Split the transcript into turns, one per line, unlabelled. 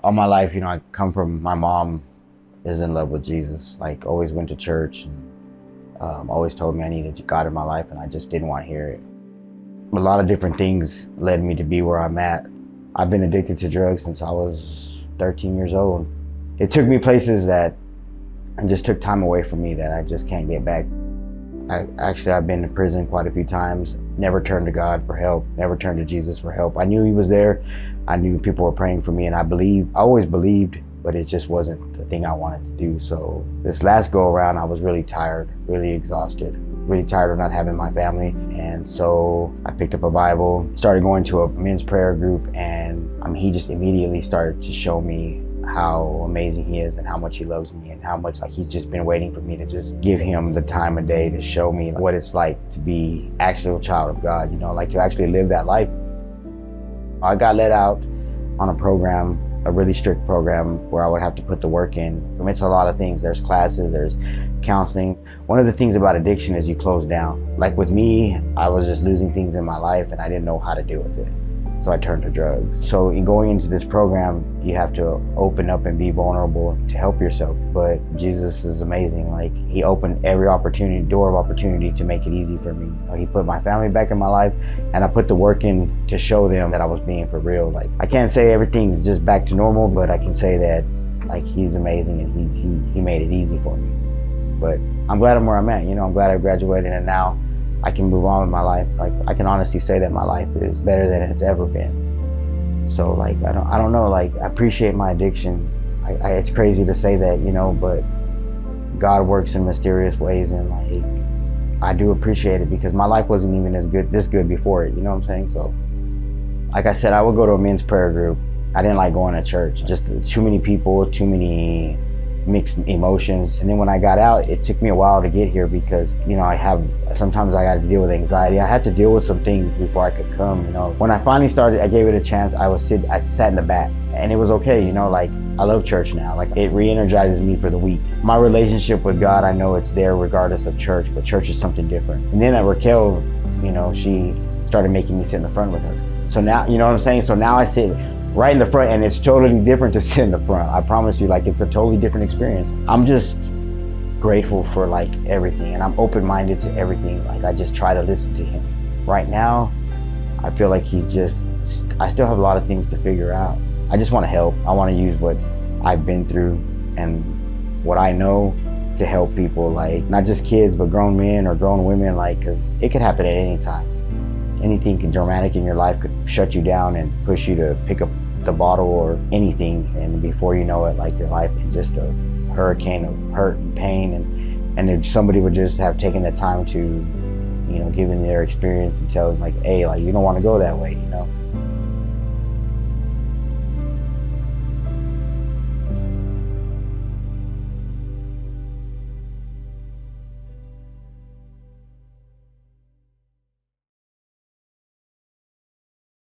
All my life, I come from, my mom is in love with Jesus, like always went to church, and always told me I needed God in my life, and I just didn't want to hear it. A lot of different things led me to be where I'm at. I've been addicted to drugs since I was 13 years old. It took me places that, and just took time away from me that I just can't get back. I've been in prison quite a few times, never turned to God for help, never turned to Jesus for help. I knew he was there. I knew people were praying for me, and I always believed, but it just wasn't the thing I wanted to do. So this last go around, I was really tired, really exhausted, really tired of not having my family. And so I picked up a Bible, started going to a men's prayer group, and he just immediately started to show me how amazing he is and how much he loves me, and how much he's just been waiting for me to just give him the time of day to show me what it's like to be actually a child of God, like to actually live that life. I got let out on a program, a really strict program, where I would have to put the work in. It's a lot of things. There's classes, there's counseling. One of the things about addiction is you close down. Like with me, I was just losing things in my life and I didn't know how to deal with it. So I turned to drugs. So in going into this program, you have to open up and be vulnerable to help yourself. But Jesus is amazing. Like, he opened every door of opportunity to make it easy for me. He put my family back in my life, and I put the work in to show them that I was being for real. Like, I can't say everything's just back to normal, but I can say that he's amazing, and he made it easy for me. But I'm glad I'm where I'm at. I'm glad I graduated, and now I can move on with my life. I can honestly say that my life is better than it's ever been. So I don't know, I appreciate my addiction. It's crazy to say that, but God works in mysterious ways, and I do appreciate it, because my life wasn't even this good before it, you know what I'm saying? So like I said, I would go to a men's prayer group. I didn't like going to church. Just too many people, too many mixed emotions. And then when I got out, it took me a while to get here, because sometimes I got to deal with anxiety. I had to deal with some things before I could come. When I finally started, I gave it a chance. I sat in the back, and it was okay. I love church now. It re-energizes me for the week. My relationship with God, I know it's there regardless of church, but church is something different. And then Raquel, she started making me sit in the front with her. So now, you know what I'm saying? So now I sit right in the front, and it's totally different to sit in the front. I promise you, it's a totally different experience. I'm just grateful for everything, and I'm open-minded to everything. I just try to listen to him. Right now, I feel like I still have a lot of things to figure out. I just want to help. I want to use what I've been through and what I know to help people, not just kids, but grown men or grown women, because it could happen at any time. Anything dramatic in your life could shut you down and push you to pick up the bottle or anything, and before you know it, your life is just a hurricane of hurt and pain, and if somebody would just have taken the time to give them their experience and tell them hey, you don't want to go that way,